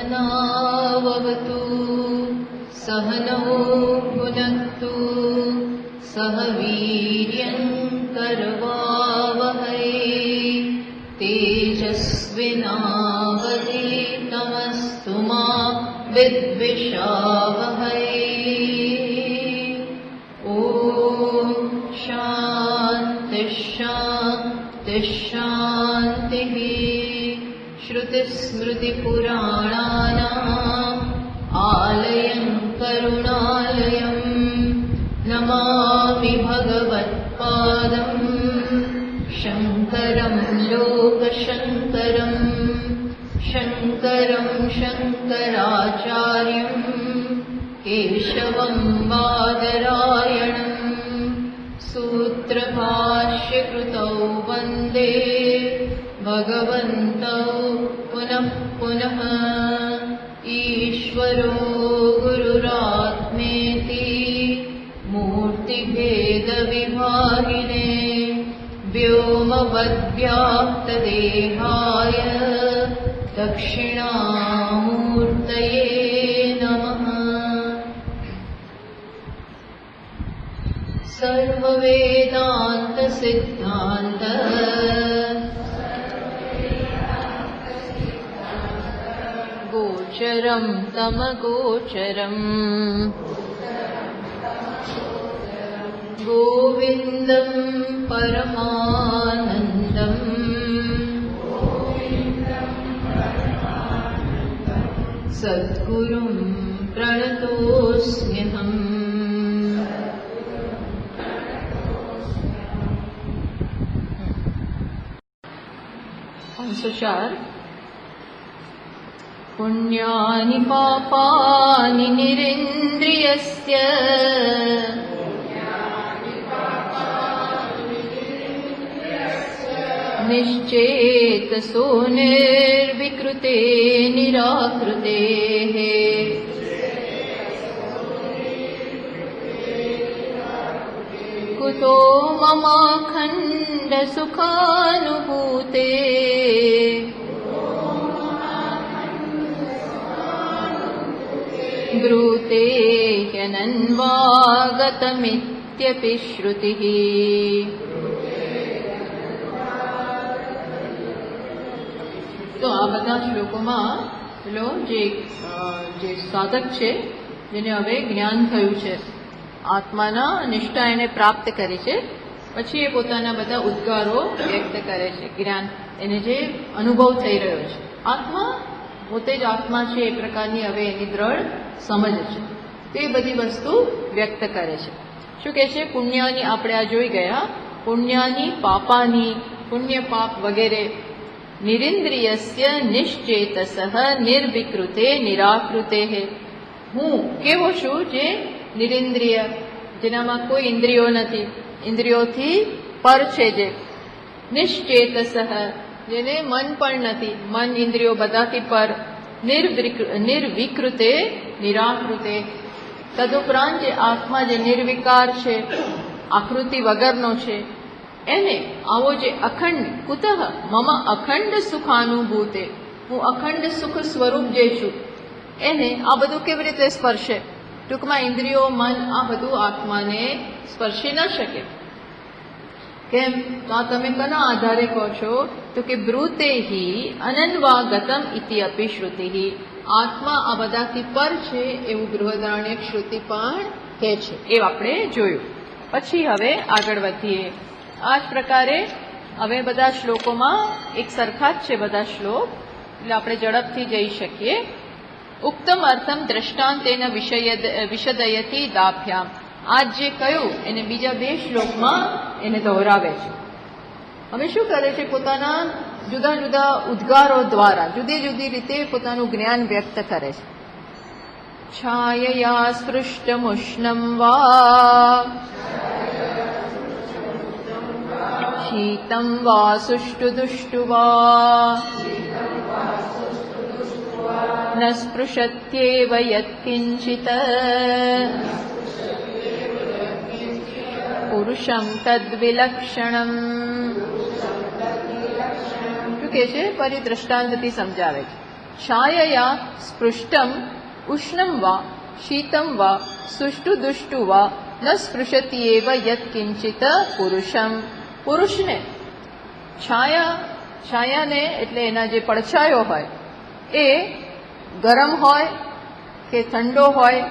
सहनाववतु सहनौ भुनक्तु सह वीर्यं करवावहै तेजस्विनावधीतमस्तु मा विद्विषावहै। ॐ शान्ति शान्ति शान्तिः। श्रुतिस्मृतिपुराणानाम् आलयं करुणालयं नमामि भगवत्पादं शङ्करं लोकशङ्करं शङ्करं शङ्कराचार्यं केशवं बादरायणं सूत्रभाष्यकृतौ वन्दे भगवन्तौ पुनः पुनः। ईश्वरो गुरुरात्मेति मूर्तिभेदविभागिने व्योमवद्व्याप्तदेहाय दक्षिणामूर्तये नमः। सर्ववेदान्तसिद्धान्त गोचरं तमगोचरम् गोविन्दं परमानन्दम् सद्गुरुं प्रणतोऽस्म्यहम्। 504 पुण्यानि पापानि निरिन्द्रियस्य निश्चेतसो निर्विकृते निराकृतेः कुतो ममाखण्डसुखानुभूते ब्रूते ह्यनन्वागतमित्यपि श्रुतिः। તો આ બધા શ્લોકોમાં પેલો જે સાધક છે જેને હવે જ્ઞાન થયું છે, આત્માના નિષ્ઠા એને પ્રાપ્ત કરી છે, પછી એ પોતાના બધા ઉદ્ગારો વ્યક્ત કરે છે, જ્ઞાન એને જે અનુભવ થઈ રહ્યો છે, આત્મા પોતે જ આત્મા છે એ પ્રકારની હવે એની દ્રઢ સમજ છે, તો એ બધી વસ્તુ વ્યક્ત કરે છે. શું કહે છે? પુણ્યાની આપણે આ જોઈ ગયા, પુણ્યાની પાપાની, પુણ્ય પાપ વગેરે, નિરિન્દ્રિયસ્ય નિશ્ચેતસઃ નિર્વિકૃતે નિરાકૃતે. હું કેવો છું? જે નિરિન્દ્રિય, જેનામાં કોઈ ઇન્દ્રિયો નથી, ઇન્દ્રિયોથી પર છે, જે નિશ્ચેતસઃ, જેને મન પણ નથી, મન ઇન્દ્રિયો બધાથી પર, નિર્વિકૃતે નિરાકૃતે. તદુપરાંત જે આત્મા જે નિર્વિકાર છે, આકૃતિ વગરનો છે, એને આવો જે અખંડ, કુતઃ મમ અખંડ સુખાનુભૂતે, હું અખંડ સુખ સ્વરૂપ જે છું, એને આ બધું કેવી રીતે સ્પર્શે? ટૂંકમાં ઇન્દ્રિયો, મન, આ બધું આત્માને સ્પર્શી ન શકે. કેમ? તો આ તમે કોના આધારે કહો છો? તો કે બ્રૂતેહી અનન્વાગતમ ઇતિ અપિ શ્રુતિ. આત્મા આ બધાથી પર છે એવું બૃહદારણ્યક શ્રુતિ પણ કહે છે. એ આપણે જોયું. પછી હવે આગળ વધીએ. આ જ પ્રકારે હવે બધા શ્લોકોમાં એક સરખા જ છે બધા શ્લોક, એટલે આપણે ઝડપથી જઈ શકીએ. ઉક્તમ અર્થમ દ્રષ્ટાંતેન વિશદયતિ દાભ્યામ. આજ જે કહ્યું એને બીજા 2 શ્લોકમાં એને દોહરાવે છે. હવે શું કરે છે? પોતાના જુદા જુદા ઉદ્ગારો દ્વારા જુદી જુદી રીતે પોતાનું જ્ઞાન વ્યક્ત કરે છે. છાયયા સ્પૃષ્ટમુષ્ણમ વા શીતમ વા સુષ્ટુદુષ્ટુ વા ન સ્પૃશત્યેવ યત્કિંચિત પુરુષમ તદ્વિલક્ષણમ. શું કે છે? પરિદ્રષ્ટાંતથી સમજાવે છે. છાયયા સ્પૃષ્ટમ ઉષ્ણમ વા શીતમ વા સુષ્ટુ દુષ્ટુ વા ન સ્પૃશતિ એવ યત્ કિંચિત પુરુષમ. પુરુષને છાયાને એટલે એના જે પડછાયો હોય એ ગરમ હોય કે ઠંડો હોય,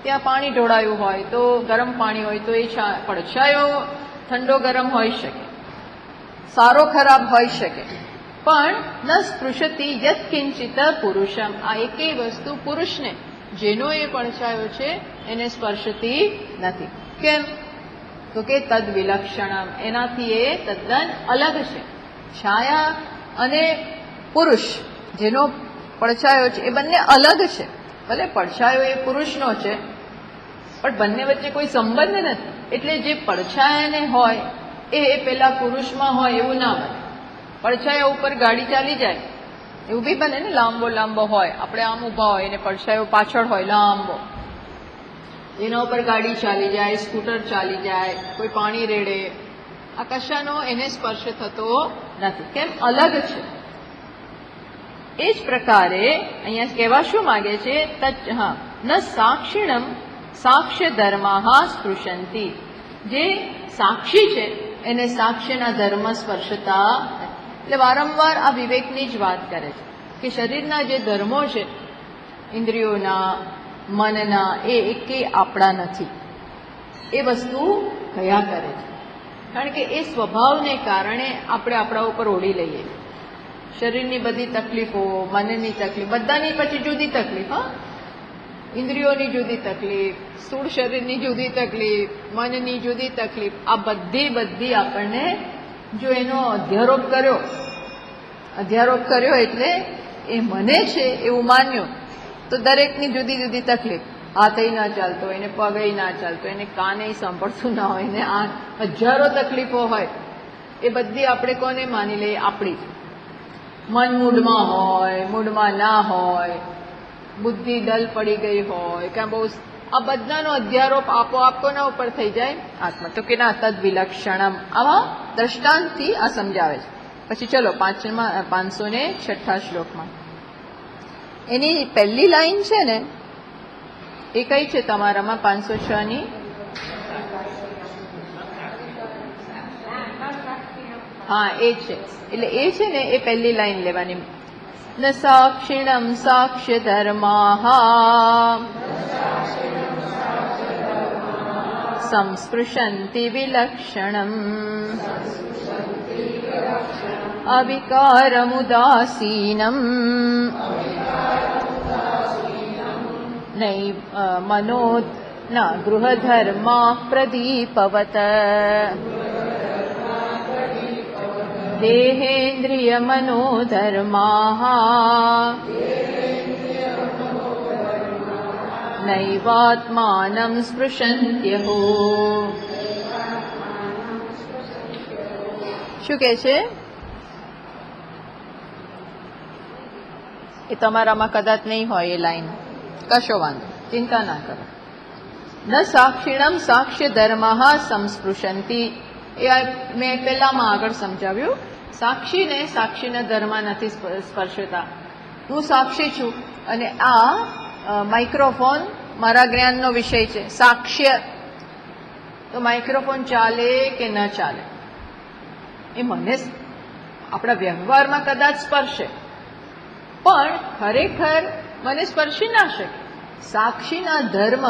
ત્યાં પાણી ઢોળાયું હોય તો ગરમ પાણી હોય તો એ પડછાયો ઠંડો ગરમ હોઈ શકે, સારો ખરાબ હોઈ શકે, પણ ન સ્પૃશતિ યત્ કિંચિત પુરુષમ. આ એકેય વસ્તુ પુરુષને જેનો એ પડછાયો છે એને સ્પર્શતી નથી. કેમ? તો કે તદ વિલક્ષણમ, એનાથી એ તદ્દન અલગ છે. છાયા અને પુરુષ જેનો પડછાયો છે એ બંને અલગ છે. ભલે પડછાયો એ પુરુષનો છે પણ બંને વચ્ચે કોઈ સંબંધ નથી. એટલે જે પડછાયાને હોય એ પેલા પુરુષમાં હોય એવું ના બને. પડછાયા ઉપર ગાડી ચાલી જાય એવું બી બને ને, લાંબો હોય, આપણે આમ ઊભા હોય અને પડછાયો પાછળ હોય લાંબો, એના ઉપર ગાડી ચાલી જાય, સ્કૂટર ચાલી જાય, કોઈ પાણી રેડે, આ કશાનો એને સ્પર્શ થતો નથી. કેમ? અલગ છે. એ જ પ્રકારે અહીંયા કહેવા શું માંગે છે? ન સાક્ષિણમ સાક્ષ્ય ધર્મા સ્પૃશંતિ. જે સાક્ષી છે એને સાક્ષ્યના ધર્મ સ્પર્શતા. એટલે વારંવાર આ વિવેકની જ વાત કરે છે કે શરીરના જે ધર્મો છે ઇન્દ્રિયોના, મનના, એ એકેય આપણા નથી. એ વસ્તુ કયા કરે છે, કારણ કે એ સ્વભાવને કારણે આપણે આપણા ઉપર ઓઢી લઈએ. શરીરની બધી તકલીફો, મનની તકલીફ, બધાની પછી જુદી તકલીફ. ઇન્દ્રિયોની જુદી તકલીફ, સ્થૂળ શરીરની જુદી તકલીફ, મનની જુદી તકલીફ, આ બધી આપણને જો એનો અધ્યારોપ કર્યો એટલે એ મને છે એવું માન્યું તો દરેકની જુદી જુદી તકલીફ. હાથય ના ચાલતો હોય, એને પગય ના ચાલતો, એને કાને સાંભળતું ના હોય, એને આ હજારો તકલીફો હોય, એ બધી આપણે કોને માની લઈએ? આપણી. મન મૂડમાં હોય, મૂડમાં ના હોય, બુદ્ધિ ડલ પડી ગઈ હોય, ક્યાં બહુ, આ બધાનો અધ્યારોપ આપોઆપ કોના ઉપર થઈ જાય? આત્મા. તો કે ના, તદ વિલક્ષણમ. આવા દ્રષ્ટાંતથી આ સમજાવે છે. પછી ચલો 506 શ્લોકમાં એની પહેલી લાઈન છે ને, એ કઈ છે તમારામાં 506 ની? હા, એ છે. એટલે એ છે ને, એ પહેલી લાઈન લેવાની. ન સાક્ષિણમ સાક્ષ્ય ધર્મા સંસ્પૃશંતિ વિલક્ષણમ અવિકારમુદાસીનમ નૈ મનો ન ગૃહધર્મા પ્રદીપવત દેહેન્દ્રિય મનોધર્મા નૈવાત્માનં સ્પૃશન્ત્યહો. શું કહે છે? એ તમારામાં કદાચ નહીં હોય એ લાઈન, કશો વાંધો, ચિંતા ના કરો. ન સાક્ષિણમ સાક્ષ્ય ધર્મા સંસ્પૃશંતિ. એ મેં પહેલામાં આગળ સમજાવ્યું. સાક્ષીને સાક્ષીના ધર્મ નથી સ્પર્શતા. હું સાક્ષી છું અને આ માઇક્રોફોન મારા જ્ઞાનનો વિષય છે. સાક્ષ્ય તો માઇક્રોફોન ચાલે કે ન ચાલે એ મને આપણા વ્યવહારમાં કદાચ સ્પર્શે, પણ ખરેખર મને સ્પર્શી ના શકે. સાક્ષીના ધર્મ,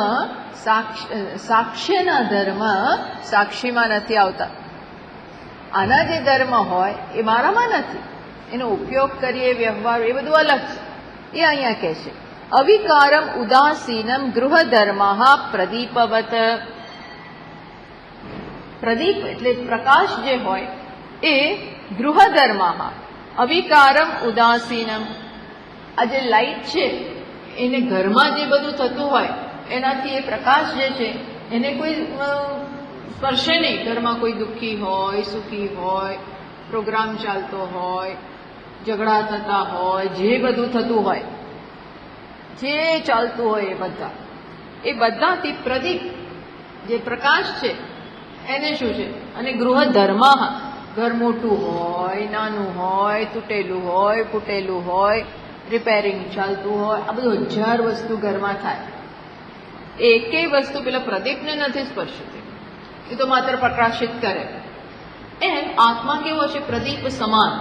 સાક્ષ્યના ધર્મ સાક્ષીમાં નથી આવતા. આના જે ધર્મ હોય એ મારામાં નથી. એનો ઉપયોગ કરીએ, વ્યવહાર, એ બધું અલગ છે. એ અહીંયા કહે છે અવિકારમ ઉદાસીનમ ગૃહધર્મા પ્રદીપવત. પ્રદીપ એટલે પ્રકાશ જે હોય એ ગૃહધર્મા અવિકારમ ઉદાસીનમ. આ જે લાઈટ છે એને ઘરમાં જે બધું થતું હોય એનાથી એ પ્રકાશ જે છે એને કોઈ સ્પર્શે નહીં. ઘરમાં કોઈ દુઃખી હોય, સુખી હોય, પ્રોગ્રામ ચાલતો હોય, ઝઘડા થતા હોય, જે બધું થતું હોય, જે ચાલતું હોય એ બધાથી પ્રદીપ જે પ્રકાશ છે એને શું છે? અને ગૃહધર્મા, ઘર મોટું હોય, નાનું હોય, તૂટેલું હોય, ફૂટેલું હોય, રિપેરિંગ ચાલતું હોય, આ બધું 1000 વસ્તુ ઘરમાં થાય. એકેય વસ્તુ પેલા પ્રદીપને નથી સ્પર્શતી, એ તો માત્ર પ્રકાશિત કરે. એમ આત્મા કેવો છે? પ્રદીપ સમાન.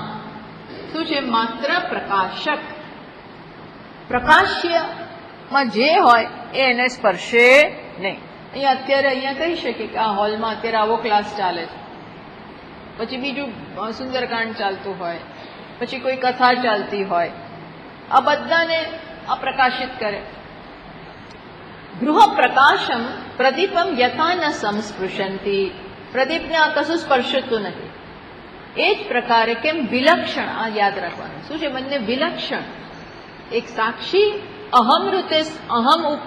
શું છે? માત્ર પ્રકાશક. પ્રકાશ્યમાં જે હોય એ એને સ્પર્શે નહીં. અહીંયા કહી શકીએ કે આ હોલમાં અત્યારે આવો ક્લાસ ચાલે છે, પછી બીજું સુંદરકાંડ ચાલતું હોય, પછી કોઈ કથા ચાલતી હોય, આ બધાને આ પ્રકાશિત કરે. ગૃહ પ્રકાશમ પ્રદીપમ યથા ન સંસ્પૃશંતી. પ્રદીપને આ કશું સ્પર્શતું નથી. એ જ પ્રકારે કેમ વિલક્ષણ, આ યાદ રાખવાનું. શું છે? બંને વિલક્ષણ. એક સાક્ષી અહમ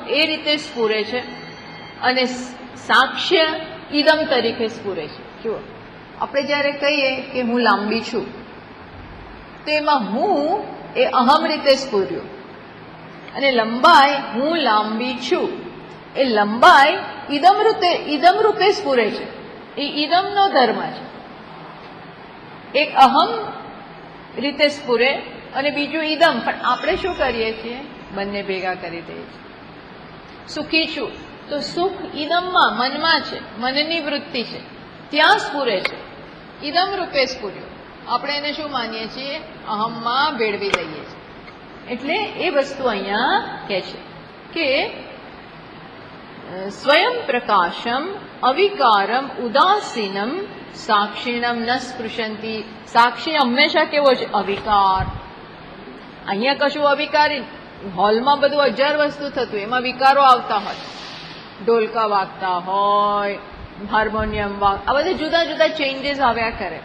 એ રીતે સ્ફુરે છે, અને સાક્ષ્ય ઇદમ તરીકે સ્ફુરે છે. જુઓ, આપણે જ્યારે કહીએ કે હું લાંબી છું, તો એમાં હું એ અહમ રીતે સ્ફુર્યું, અને લંબાઈ હું લાંબી છું એ લંબાઈ ઇદમ રૂપે સ્ફુરે છે. એ ઇદમનો ધર્મ છે. એક અહમ રીતે સ્ફુરે અને બીજું ઇદમ. પણ આપણે શું કરીએ છીએ? બંને ભેગા કરી દઈએ છીએ. સુખી છું તો સુખ ઇદમમાં, મનમાં છે, મનની વૃત્તિ છે, ત્યાં સ્ફુરે છે, ઇદમ રૂપે સ્ફુર્યું. આપણે એને શું માનીએ છીએ? અહમમાં ભેળવી દઈએ છીએ. એટલે એ વસ્તુ અહીંયા કહે છે કે સ્વયં પ્રકાશમ અવિકારમ ઉદાસીનમ સાક્ષીણમ ન સ્પૃશંતી. સાક્ષી હંમેશા કેવો છે? અવિકાર. અહીંયા કશું અવિકારી. હોલમાં બધું 1000 વસ્તુ થતું, એમાં વિકારો આવતા હોય, ઢોલકા વાગતા હોય, હાર્મોનિયમ આ બધા જુદા જુદા ચેન્જીસ આવ્યા કરે,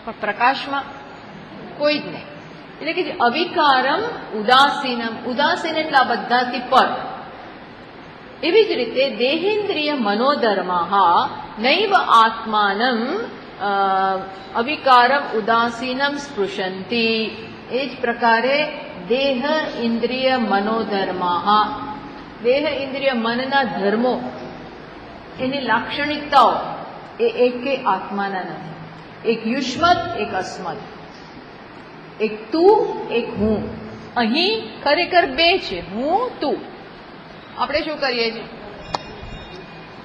પણ પ્રકાશમાં કોઈ જ નહીં. એટલે કે અવિકારમ ઉદાસીનમ. ઉદાસીન એટલે આ બધાથી પર. એવી જ રીતે દેહેન્દ્રિય મનોધર્મા નૈવ આત્માનમ અવિકારમ ઉદાસીનમ સ્પૃશંતી. એ જ પ્રકારે દેહ ઇન્દ્રિય મનોધર્મા, દેહ ઇન્દ્રિય મનના ધર્મો, એની લાક્ષણિકતાઓ એ એકે આત્માના નથી. એક યુષ્મદ, એક અસ્મદ, એક તું, એક હું. અહીં ખરેખર બે છે, હું તું. આપણે શું કરીએ છીએ?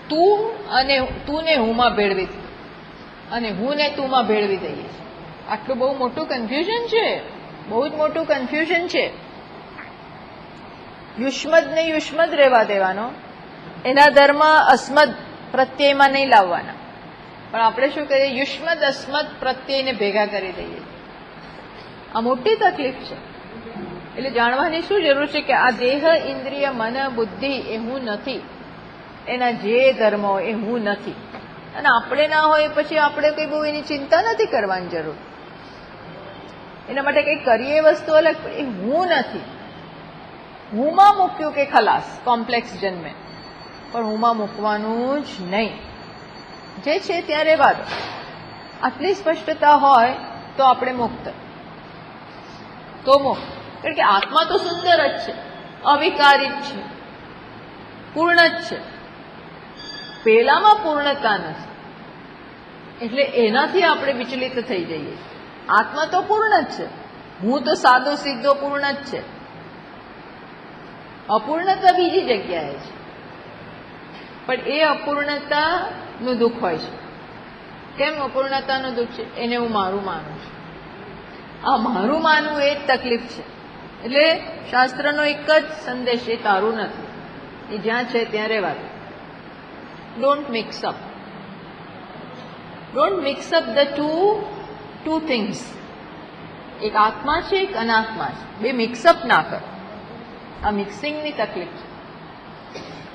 તું અને તું ને હુંમાં ભેળવી દઈએ, અને હું ને તુંમાં ભેળવી દઈએ છીએ. આટલું બહુ મોટું કન્ફ્યુઝન છે, બહુ જ મોટું કન્ફ્યુઝન છે. યુષ્મદ ને યુષ્મદ રહેવા દેવાનો, એના ધર્મ અસ્મદ પ્રત્યયમાં નહીં લાવવાના. પણ આપણે શું કરીએ? યુષ્મદ અસ્મદ પ્રત્યયને ભેગા કરી દઈએ. આ મોટી તકલીફ છે. એટલે જાણવાની શું જરૂર છે કે આ દેહ ઇન્દ્રિય મન બુદ્ધિ એ હું નથી, એના જે ધર્મો એ હું નથી. અને આપણે ના હોય પછી આપણે કઈ બહુ એની ચિંતા નથી કરવાની જરૂર. એના માટે કંઈ કરીએ વસ્તુ અલગ, એ હું નથી. હુંમાં મૂક્યું કે ખલાસ, કોમ્પ્લેક્સ જન્મે. પણ હુંમાં મૂકવાનું જ નહીં. જે છે ત્યાં રહેવા દો. આટલી સ્પષ્ટતા હોય તો આપણે મુક્ત. તો મુક્ત. કારણ કે આત્મા તો સુંદર જ છે, અવિકારી જ છે, પૂર્ણ જ છે. પેલામાં પૂર્ણતા નથી, એટલે એનાથી આપણે વિચલિત થઈ જઈએ. આત્મા તો પૂર્ણ જ છે, હું તો સાદો સીધો પૂર્ણ જ છે. અપૂર્ણતા બીજી જગ્યાએ છે, પણ એ અપૂર્ણતાનું દુઃખ હોય છે. કેમ અપૂર્ણતાનું દુઃખ છે? એને હું મારું માનું છું. આ મારું માનવું એ જ તકલીફ છે. એટલે શાસ્ત્રનો એક જ સંદેશ, એ તારું નથી, એ જ્યાં છે ત્યાં રહેવા દે. Don't mix up. Don't mix up the two things. એક આત્મા છે, એક અનાત્મા છે, બે મિક્સઅપ ના કરો. આ મિક્સિંગની તકલીફ છે.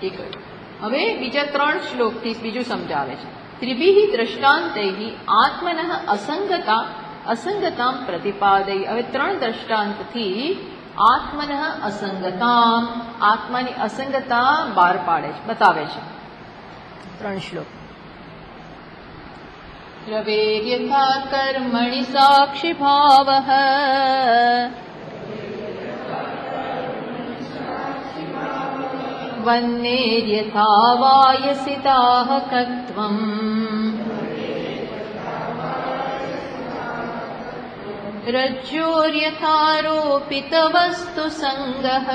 એ કહ્યું. હવે બીજા 3 શ્લોકથી બીજું સમજાવે છે. ત્રિભિઃ દ્રષ્ટાંતૈઃ આત્મનઃ અસંગતામ પ્રતિપાદય. હવે 3 દ્રષ્ટાંતથી આત્મનઃ અસંગતામ, આત્માની અસંગતા બહાર પાડે છે, બતાવે છે. 3 શ્લોક. રવેર્યથા કર્મણિ સાક્ષી ભાવઃ વન્નેર્યથા વાયસી દાહકત્વં रज्जोर्यथारोपितवस्तुसङ्गः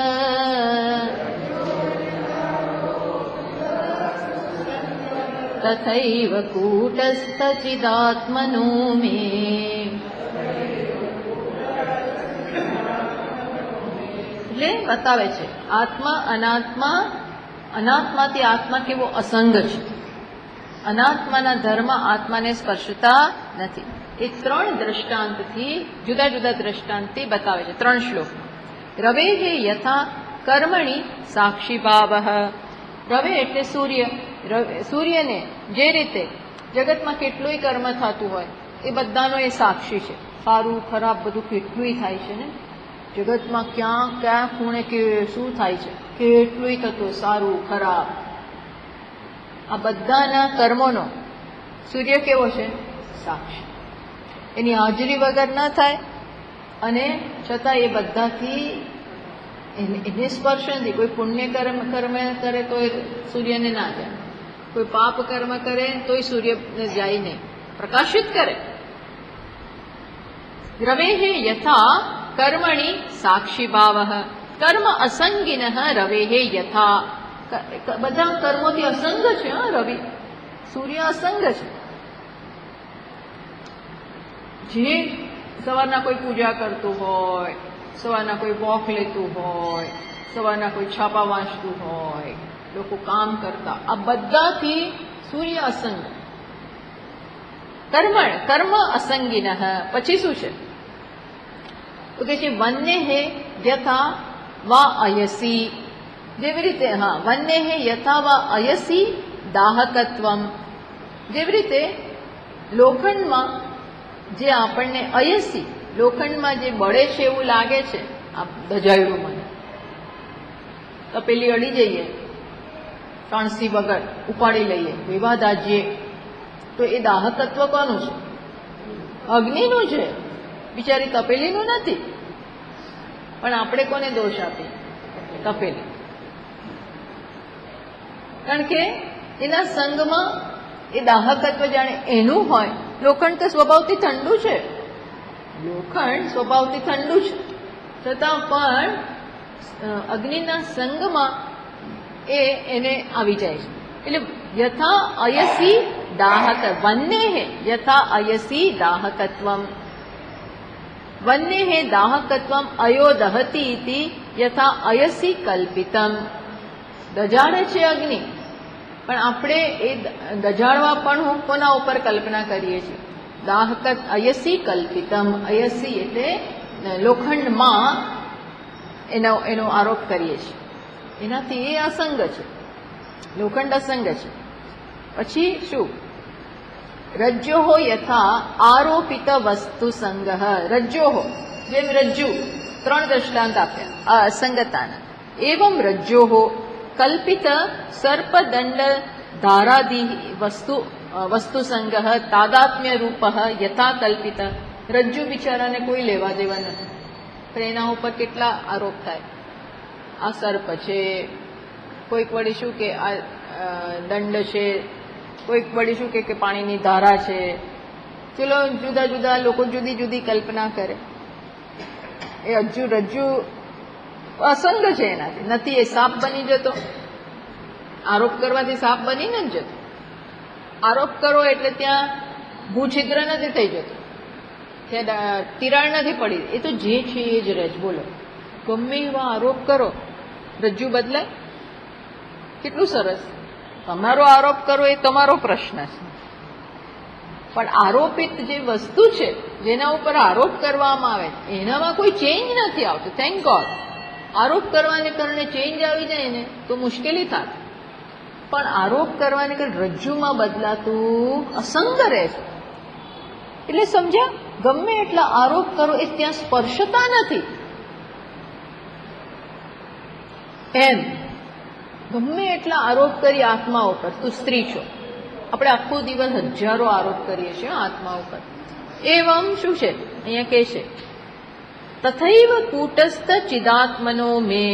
तथैव कूटस्थचिदात्मनो मे એટલે બતાવે છે આત્મા અનાત્મા, અનાત્માથી આત્મા કેવો અસંગ છે. અનાત્માના ધર્મ આત્માને સ્પર્શતા નથી. એ 3 દ્રષ્ટાંતથી, જુદા જુદા દ્રષ્ટાંતથી બતાવે છે 3 શ્લોક. રવે હે યથા કર્મણી સાક્ષી ભાવઃ. રવે એટલે સૂર્ય. સૂર્યને જે રીતે જગતમાં કેટલુંય કર્મ થતું હોય એ બધાનો એ સાક્ષી છે. સારું ખરાબ બધું કેટલુંય થાય છે ને જગતમાં, ક્યાં ક્યાં ખૂણે કે શું થાય છે, કેટલુંય થતું, સારું ખરાબ. આ બધાના કર્મોનો સૂર્ય કેવો છે? સાક્ષી. એની હાજરી વગર ન થાય અને છતાં એ બધાથી એને સ્પર્શ નથી. કોઈ પુણ્ય કર્મ કરે તો એ સૂર્યને ના જાય, કોઈ પાપ કર્મ કરે તોય સૂર્યને જાય નહીં, પ્રકાશિત કરે. રવેહે યથા કર્મણી સાક્ષી ભાવઃ. કર્મ અસંગિનઃ રવેહે યથા. બધા કર્મોથી અસંગ છે. રવિ સૂર્ય અસંગ છે. જે સવારના કોઈ પૂજા કરતું હોય, સવારના કોઈ વોક લેતું હોય, સવારના કોઈ છાપા વાંચતું હોય, લોકો કામ કરતા, આ બધાથી સૂર્ય અસંગ. કર્મ અસંગિનઃ. પછી શું છે તો કે છે વન્યે યથા વા અયસી. જેવી રીતે વન્યે યથા વા અયસી દાહકત્વમ. જેવી રીતે લોખંડમાં જે આપણને અયસી, લોખંડમાં જે બળે છે એવું લાગે છે, આ દજાયું મને તપેલી અડી જઈએ, કણસી વગર ઉપાડી લઈએ, વિવાહ દાજીએ, તો એ દાહકત્વ કોનું છે? અગ્નિનું છે, બિચારી તપેલીનું નથી. પણ આપણે કોને દોષ આપીએ? તપેલી. કારણ કે એના સંગમાં એ દાહકત્વ જાણે એનું હોય. લોખંડ તો સ્વભાવથી ઠંડુ છે, લોખંડ સ્વભાવથી ઠંડુ છે, છતાં પણ અગ્નિના સંગમાં એને આવી જાય છે. એટલે યથા અયસી દાહક વન્યે યથા અયસી દાહકત્વમ. વન્યે દાહકત્વમ અયો દહતી ઇતિ યથા અયસી કલ્પિતમ. દજાડે છે અગ્નિ, પણ આપણે એ દજાડવા પણ કોના ઉપર કલ્પના કરીએ છીએ? દાહકત અયસી કલ્પિતમ. અયસી એટલે લોખંડમાં એનો આરોપ કરીએ છીએ. એનાથી એ અસંગ છે, લોખંડ અસંગ છે. પછી શું? રજ્જોહો યથા આરોપિત વસ્તુ સંગઃ. રજ્જોહો જેમ રજ્જુ, 3 દ્રષ્ટાંત આપ્યા અસંગતાના. એવમ રજ્જોહો કલ્પિત સર્પદંડ ધારાદિ વસ્તુ સંગઃ તાદાત્મ્ય રૂપ યથા કલ્પિત. રજ્જુ બિચારાને કોઈ લેવા દેવા નથી, પણ એના ઉપર કેટલા આરોપ થાય. આ સર્પ છે, કોઈક વળી શું કે આ દંડ છે, કોઈક વળી શું કે પાણીની ધારા છે. ચલો જુદા જુદા લોકો જુદી જુદી કલ્પના કરે. એ રજ્જુ અસંગ છે, એનાથી નથી એ સાપ બની જતો. આરોપ કરવાથી સાપ બની નથી જતો. આરોપ કરો એટલે ત્યાં ભૂછિદ્ર નથી થઈ જતું, ત્યાં તિરાડ નથી પડી. એ તો જે છે એ જ રહે. બોલો, ગમે એવા આરોપ કરો, રજ્જુ બદલાય? કેટલું સરસ. તમારો આરોપ કરો એ તમારો પ્રશ્ન છે, પણ આરોપિત જે વસ્તુ છે, જેના ઉપર આરોપ કરવામાં આવે એનામાં કોઈ ચેન્જ નથી આવતો. Thank God. આરોપ કરવાને કારણે ચેન્જ આવી જાય ને તો મુશ્કેલી થાય, પણ આરોપ કરવાને કારણે રજ્જુમાં બદલાતું અસંગ રહે છે. એટલે સમજ્યા? ગમે એટલા આરોપ કરો એ ત્યાં સ્પર્શતા નથી. એમ ગમે એટલા આરોપ કરી આત્મા ઉપર. તું સ્ત્રી છો, આપણે આખો દિવસ હજારો આરોપ કરીએ છીએ આત્મા ઉપર. એવમ શું છે અહીંયા કે છે? તથૈવ કૂટસ્થ ચિદાત્મનો મે.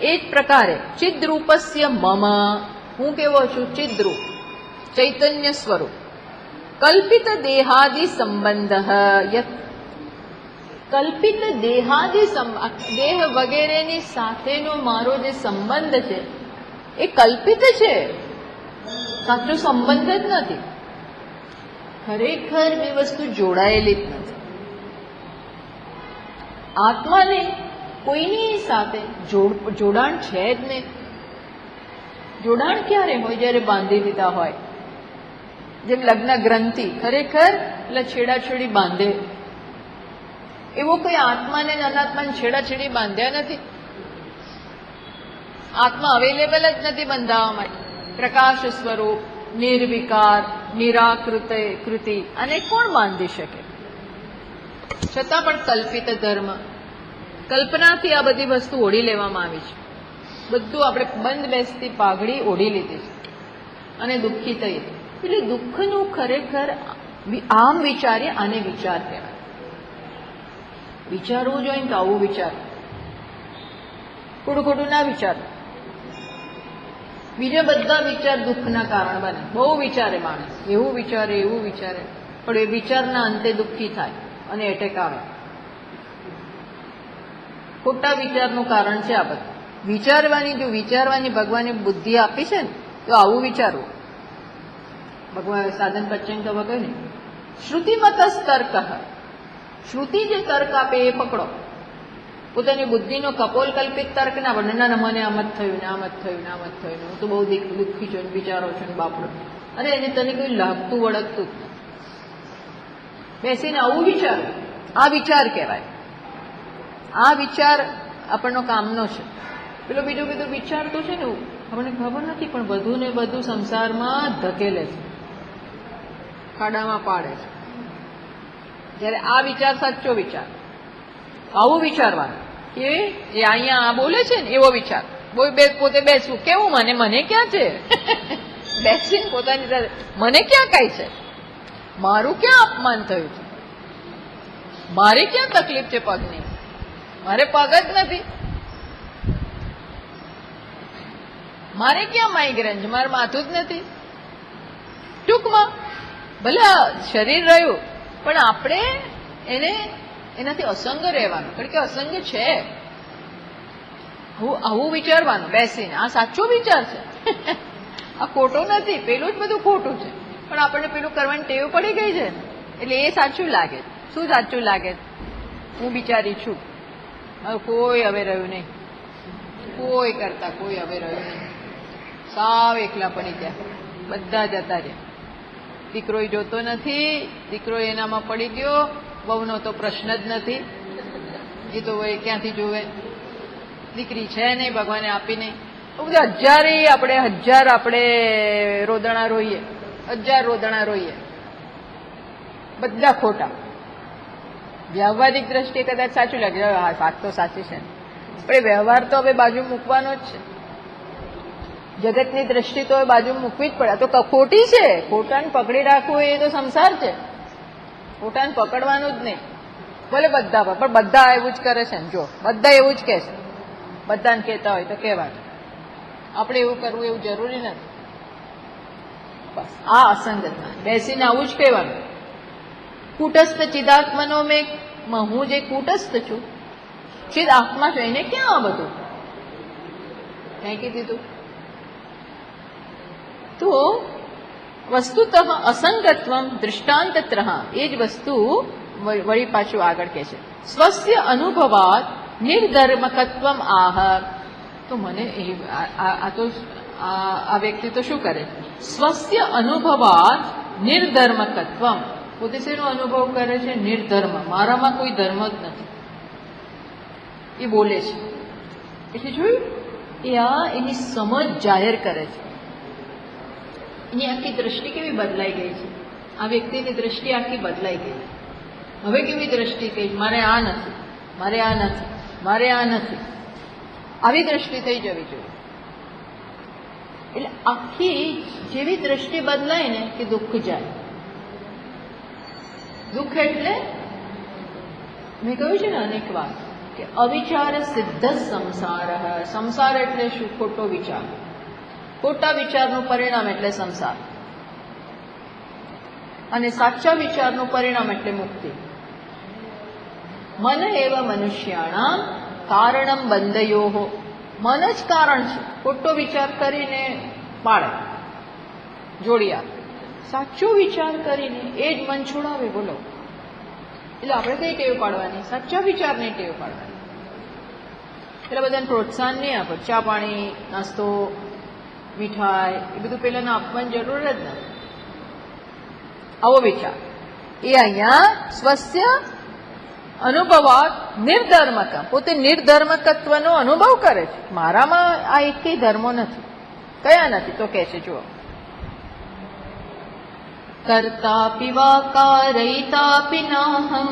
એ જ પ્રકારે ચિદ્રૂપસ્ય મમ. હું કેવો છું? ચિદ્રૂપ, ચૈતન્ય સ્વરૂપ. કલ્પિત દેહાદિ સંબંધ કલ્પિત દેહાદિ દેહ વગેરેની સાથેનો મારો જે સંબંધ છે એ કલ્પિત છે, સાચો સંબંધ જ નથી. ખરેખર એ વસ્તુ જોડાયેલી જ નથી. આત્માને કોઈની સાથે જોડાણ છે જ નહીં. જોડાણ ક્યારે હોય? જ્યારે બાંધી દીધા હોય. જેમ લગ્ન ગ્રંથિ ખરેખર એટલે છેડાછેડી બાંધે, એવો કોઈ આત્માને અનાત્માને છેડાછેડી બાંધ્યા નથી. આત્મા અવેલેબલ જ નથી બંધાવવા માટે. પ્રકાશ સ્વરૂપ, નિર્વિકાર, નિરાકૃતિ, અને કોણ બાંધી શકે? છતાં પણ કલ્પિત ધર્મ, કલ્પનાથી આ બધી વસ્તુ ઓઢી લેવામાં આવી છે. બધું આપણે બંધ બેસતી પાઘડી ઓઢી લીધી છે અને દુઃખી થઈ. એટલે દુઃખનું ખરેખર આમ વિચારીએ, આને વિચાર કહેવાય. વિચારવું જોઈએ ને તો આવું વિચાર, ખોટું ખોટું ના વિચાર. બીજા બધા વિચાર દુઃખના કારણ બને. બહુ વિચારે માણસ, એવું વિચારે એવું વિચારે, પણ એ વિચારના અંતે દુઃખી થાય અને એટેક આવે. ખોટા વિચારનું કારણ છે આ બધું. વિચારવાની ભગવાને બુદ્ધિ આપી છે ને, તો આવું વિચારવું. ભગવાન સાધન પચ્ચંગ તો વગર ને શ્રુતિમત તર્ક, શ્રુતિ જે તર્ક આપે એ પકડો. પોતાની બુદ્ધિનો કપોલ કલ્પિત તર્ક ના પડે. ના, મને આમ જ થયું ને આમ જ થયું ને આમ જ થયું ને, હું તો બહુ દુઃખી છું, વિચારો છું ને બાપડો. અરે એને તને કોઈ લાગતું વળગતું જ નથી. બેસીને આવું વિચારો, આ વિચાર કહેવાય. આ વિચાર આપણનો કામનો છે. પેલો બીજું બધું વિચાર તો છે ને આપણને ખબર નથી, પણ વધુ ને વધુ સંસારમાં ધકેલે છે, ખાડામાં પાડે છે. જ્યારે આ વિચાર સાચો વિચાર, આવું વિચારવાનું કે એ અહીંયા આ બોલે છે ને એવો વિચાર. પોતે બેસવું, કેવું મને ક્યાં છે? બેસીને પોતાની સાથે મને ક્યાં કઈ છે? મારું ક્યાં અપમાન થયું છે? મારે ક્યાં તકલીફ છે પગની? મારે પગ જ નથી. મારે ક્યાં માઇગ્રેન છે? મારે માથું જ નથી. ટૂંકમાં ભલે શરીર રહ્યું, પણ આપણે એનાથી અસંગ રહેવાનું, કારણ કે અસંગ છે. આવું વિચારવાનું બેસીને. આ સાચો વિચાર છે, આ ખોટો નથી. પેલું જ બધું ખોટું છે, પણ આપણને પેલું કરવાની ટેવ પડી ગઈ છે, એટલે એ સાચું લાગે. શું સાચું લાગે? હું બિચારી છું, હવે કોઈ હવે રહ્યું નહીં, કોઈ કરતા કોઈ હવે રહ્યું નહીં. સાવ એકલા પડી ગયા, બધા જતા રહ્યા. દીકરો જોતો નથી, દીકરો એનામાં પડી ગયો. વહુનો તો પ્રશ્ન જ નથી, એ તો ક્યાંથી જોવે. દીકરી છે નહીં, ભગવાને આપી નહીં. હજાર આપણે રોદણા રોઈએ, 1000 રોદણા રોઈએ, બધા ખોટા. વ્યવહારિક દ્રષ્ટિએ કદાચ સાચું લાગે, હા વાત તો સાચી છે, પણ વ્યવહાર તો હવે બાજુ મૂકવાનો જ છે. જગતની દ્રષ્ટિ તો હવે બાજુ મૂકવી જ પડે. તો ખોટી છે, ખોટાને પકડી રાખવું એ તો સંસાર છે. ખોટાને પકડવાનું જ નહીં. ભલે બધા પણ બધા એવું જ કરે છે ને. જો બધા એવું જ કહે છે, બધાને કહેતા હોય તો કહેવાનું. આપણે એવું કરવું એવું જરૂરી નથી. બસ આ અસંગતતા બેસીને આવું જ કહેવાનું. કૂટસ્થ ચિદાત્મનો મેં, હું જે કૂટસ્થ છું, ચિદ આત્મા છું, એને ક્યાં આ બધું ફેંકી દીધું? તો વસ્તુતઃ અસંગત્વમ દૃષ્ટાંતત્ર, એ જ વસ્તુ વળી પાછું આગળ કહે છે. સ્વસ્ય અનુભવાત નિર્ધર્મકત્વમ આહ. તો મને આ વ્યક્તિ તો શું કરે? સ્વસ્ય અનુભવાત નિર્ધર્મકત્વમ. પોતે શેનો અનુભવ કરે છે? નિર્ધર્મ. મારામાં કોઈ ધર્મ જ નથી, એ બોલે છે. એટલે જોયું, એ એની સમજ જાહેર કરે છે. એની આખી દ્રષ્ટિ કેવી બદલાઈ ગઈ છે. આ વ્યક્તિની દ્રષ્ટિ આખી બદલાઈ ગઈ. હવે કેવી દ્રષ્ટિ કહી? મારે આ નથી, મારે આ નથી, મારે આ નથી. આવી દ્રષ્ટિ થઈ જવી જોઈએ. એટલે આખી જેવી દ્રષ્ટિ બદલાય ને કે દુઃખ જાય. દુઃખ એટલે મેં કહ્યું છે ને અનેક વાર કે અવિચાર સિદ્ધ સંસાર. સંસાર એટલે શું? ખોટો વિચાર. ખોટા વિચારનું પરિણામ એટલે સંસાર, અને સાચા વિચારનું પરિણામ એટલે મુક્તિ. મન એવ મનુષ્યાણામ કારણમ બંધયોઃ. મન જ કારણ છે. ખોટો વિચાર કરીને પાડે, જોડી આપે. સાચો વિચાર કરીને એ જ મન છોડાવે. બોલો, એટલે આપણે કઈ ટેવ પાડવાની? સાચા વિચારની ટેવ પાડવાની. એટલે બધાને પ્રોત્સાહન નહીં આપો. ચા પાણી, નાસ્તો, મીઠાઈ એ બધું પેલાને આપવાની જરૂર જ નથી. આવો વિચાર એ અહીંયા સ્વસ્ય અનુભવાત નિર્ધર્મક, પોતે નિર્ધર્મકત્વનો અનુભવ કરે છે. મારામાં આ એકેય ધર્મો નથી. કયા નથી? તો કે છે, જુઓ, કર્તાપિ વા કારયિતાપિ નાહમ,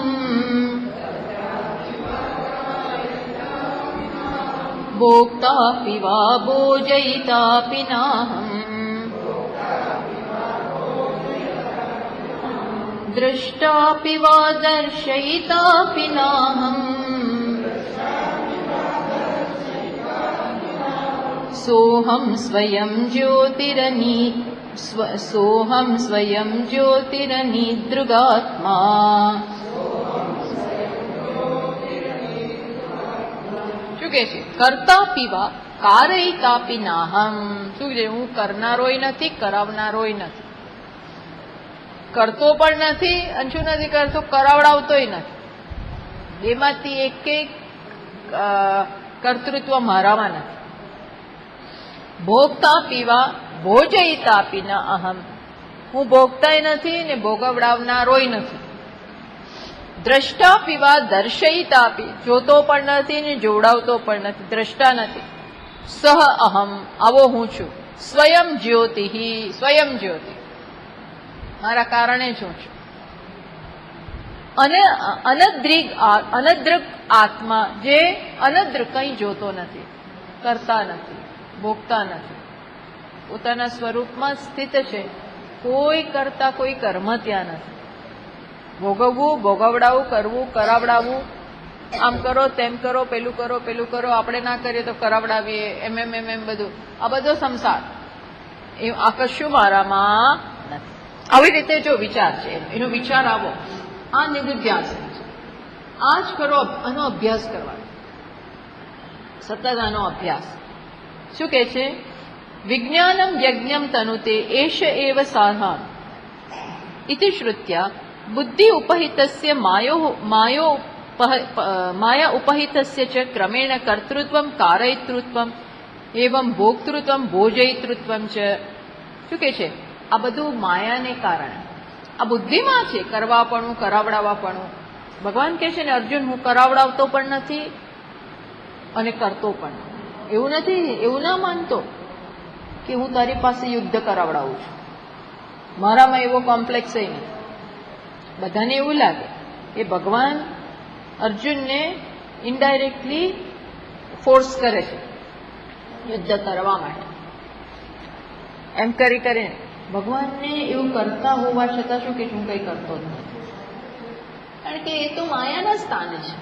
ભોક્તાપિ વા ભોજયિતાપિ નાહમ, દ્રષ્ટાપિ વા દર્શયિતાપિ નાહમ, સોહમ સ્વયં જ્યોતિરનિદૃગાત્મા. શું કે છે? કરતા પીવા કારયિતા પિનાહમ. શું છે? હું કરનારોય નથી, કરાવનારોય નથી. કરતો પણ નથી અને શું નથી કરતો? કરાવડાવતોય નથી. બેમાંથી એક કર્તૃત્વ મારામાં નથી. ભોગતા પીવા ભોજયિતા પીના અહમ. હું ભોગતાય નથી ને ભોગવડાવનારોય નથી. દ્રષ્ટા પીવા દર્શયિતા પી. જોતો પણ નથી ને જોડાવતો પણ નથી. દ્રષ્ટા નથી. સહ અહમ, આવો હું છું. સ્વયં જ્યોતિ, સ્વયં જ્યોતિ, મારા કારણે જ હું છું. અને અનદ્રક આત્મા, જે અનદ્ર, કંઈ જોતો નથી, કરતા નથી, ભોગતા નથી, પોતાના સ્વરૂપમાં સ્થિત છે. કોઈ કરતા કોઈ કર્મ ત્યાં નથી. ભોગવવું, ભોગવડાવવું, કરવું, કરાવડાવવું, આમ કરો, તેમ કરો, પેલું કરો, પેલું કરો, આપણે ના કરીએ તો કરાવડાવીએ, એમ બધું. આ બધો સંસાર, એ આ કશું મારામાં નથી. આવી રીતે જો વિચાર છે, એનો વિચાર આવો. આ નિધિધ્યાસ છે. આ જ કરો, આનો અભ્યાસ કરવાનો, સતત આનો અભ્યાસ. શું કે છે? વિજ્ઞાનમ યજ્ઞમ તનુતે એષ એવ સાધન ઇતિ શ્રુત્યા બુદ્ધિ ઉપહિતસ્ય માયા ઉપહિતસ્ય ચ ક્રમેણ કર્તૃત્વમ કારયિતૃત્વમ એવં ભોક્તૃત્વમ ભોજયિતૃત્વમ ચ. શું કે છે? આ બધું માયાને કારણે, આ બુદ્ધિમાં છે. કરવાપણું, કરાવડાવવાપણું. ભગવાન કહે છે ને, અર્જુન, હું કરાવડાવતો પણ નથી અને કરતો પણ નથી. એવું નથી, એવું ના માનતો કે હું તારી પાસે યુદ્ધ કરાવડાવું છું. મારામાં એવો કોમ્પ્લેક્સ નથી. બધાને એવું લાગે એ ભગવાન અર્જુનને ઇનડાયરેક્ટલી ફોર્સ કરે છે યુદ્ધ કરવા માટે. એમ કરીને ભગવાનને એવું કરતા હોવા છતાં શું કે હું કંઈ કરતો જ નથી. કારણ કે એ તો માયાના સ્થાને છે,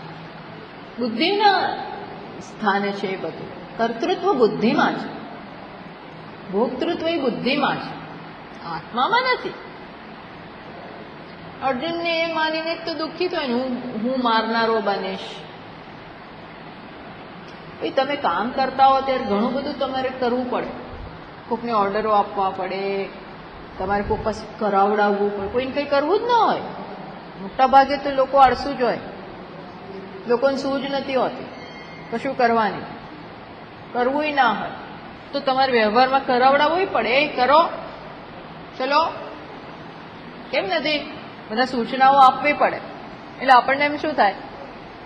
બુદ્ધિના સ્થાને છે. એ બધું કર્તૃત્વ બુદ્ધિમાં છે, ભોક્તૃત્વ એ બુદ્ધિમાં છે, આત્મામાં નથી. અર્જુનને એ માનીને તો દુઃખી થાય ને, હું મારનારો બનીશ. તમે કામ કરતા હો ત્યારે ઘણું બધું તમારે કરવું પડે. કોઈકને ઓર્ડરો આપવા પડે, તમારે કોઈ પાસે કરાવડાવવું પડે. કોઈને કંઈ કરવું જ ના હોય. મોટા ભાગે તો લોકો આળસુ જ હોય, લોકોને સૂઝ નથી હોતી કશું કરવાની, કરવું ના હોય તો તમારે વ્યવહારમાં કરાવડાવવું પડે. એ કરો, ચલો, કેમ નથી? બધા સૂચનાઓ આપવી પડે. એટલે આપણને એમ શું થાય,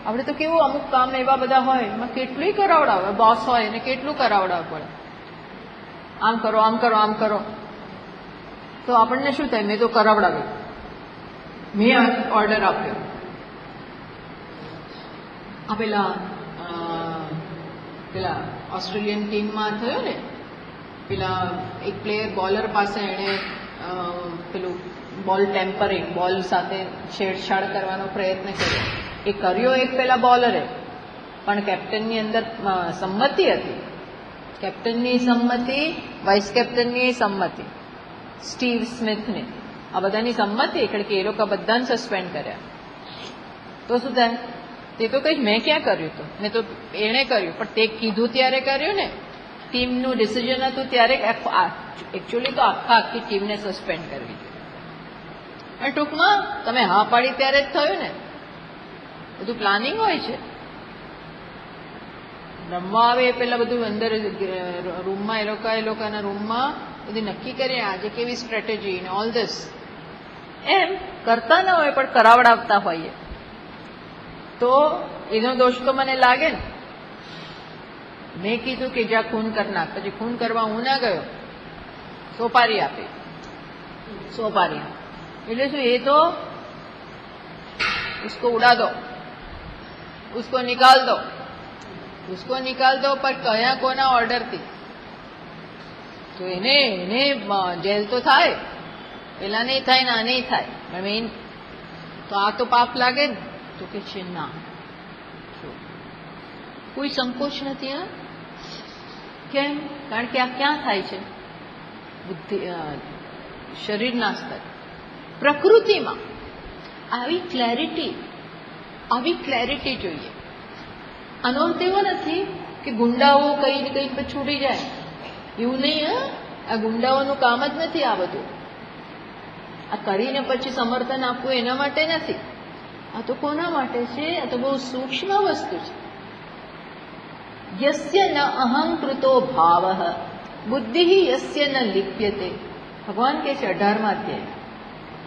આપણે તો કેવું અમુક કામ એવા બધા હોય એમાં કેટલું કરાવડાવે, બોસ હોય એને કેટલું કરાવડાવવું પડે. આમ કરો, આમ કરો, આમ કરો. તો આપણને શું થાય, મેં તો કરાવડાવ્યું, મેં ઓર્ડર આપ્યો. આ પેલા ઓસ્ટ્રેલિયન ટીમમાં થયો ને, પેલા એક પ્લેયર બોલર પાસે એણે પેલું બોલ ટેમ્પરિંગ, બોલ સાથે છેડછાડ કરવાનો પ્રયત્ન કર્યો. એ કર્યો એક પેલા બોલરે, પણ કેપ્ટનની અંદર સંમતિ હતી. કેપ્ટનની સંમતિ, વાઇસ કેપ્ટનની સંમતિ, સ્ટીવ સ્મિથની, આ બધાની સંમતિ. એટલે કે એ લોકો બધાને સસ્પેન્ડ કર્યા. તો શું થાય, તે તો કઈ મેં ક્યાં કર્યું હતું, મેં તો એણે કર્યું, પણ તે કીધું ત્યારે કર્યું ને, ટીમનું ડિસિઝન હતું ત્યારે. એકચ્યુઅલી તો આખી ટીમને સસ્પેન્ડ કરવી જોઈએ. અને ટૂંકમાં તમે હા પાડી ત્યારે જ થયું ને, બધું પ્લાનિંગ હોય છે. રમવા આવે એ પેલા બધું અંદર રૂમમાં એ લોકોના રૂમમાં બધું નક્કી કરીએ આજે કેવી સ્ટ્રેટેજી ને ઓલ ધીસ એમ કરતા ના હોય પણ કરાવડાવતા હોઈએ. તો એનો દોષ તો મને લાગે ને. મેં કીધું કે જ્યાં ખૂન કરનાર, પછી ખૂન કરવા હું ના ગયો, સોપારી આપી. સોપારી એટલે શું, એ તો उसको उड़ा दो, उसको निकाल दो, उसको निकाल दो, પણ કયા કોના ઓર્ડરથી? તો એને જેલ તો થાય, પેલા નહીં થાય ને આ નહીં થાય, મેન તો આ તો પાપ લાગે ને. તો કે છે ના, કોઈ સંકોચ નથી. હા, કેમ? કારણ કે આ ક્યાં થાય છે? બુદ્ધિ, શરીરના સ્તરે, પ્રકૃતિમાં આવી ક્લેરિટી જોઈએ. આનો અર્થ એવો નથી કે ગુંડાઓ કઈ ને કઈ છૂટી જાય, એવું નહીં. હા, આ ગુંડાઓનું કામ જ નથી આ બધું. આ કરીને પછી સમર્થન આપવું એના માટે નથી. આ તો કોના માટે છે? આ તો બહુ સૂક્ષ્મ વસ્તુ છે. યસ્ય ન અહંકૃતો ભાવ બુદ્ધિ યસ્ય ન લિપ્યતે. ભગવાન કહે છે 18મા અધ્યાય,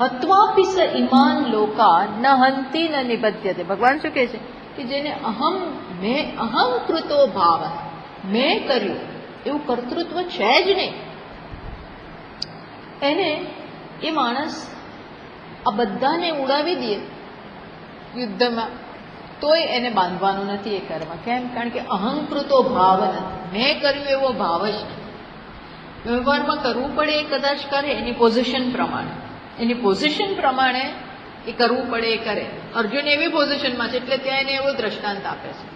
હત્વાપી સ ઇમાન લોકા ન હંતિ ન નિબધ્યતે. ભગવાન શું કહે છે કે જેને મેં અહંકૃતો ભાવ, મેં કર્યું એવું કર્તૃત્વ છે જ નહીં, એને એ માણસ આ બધાને ઉડાવી દે યુદ્ધમાં, તોય એને બાંધવાનું નથી એ કર્મ. કેમ? કારણ કે અહંકૃતો ભાવ નથી, મેં કર્યું એવો ભાવ જ નથી. વ્યવહારમાં કરવું પડે એ કદાચ કરે, એની પોઝિશન પ્રમાણે એ કરવું પડે એ કરે. અર્જુન એવી પોઝિશનમાં છે એટલે ત્યાં એને એવો દ્રષ્ટાંત આપે છે,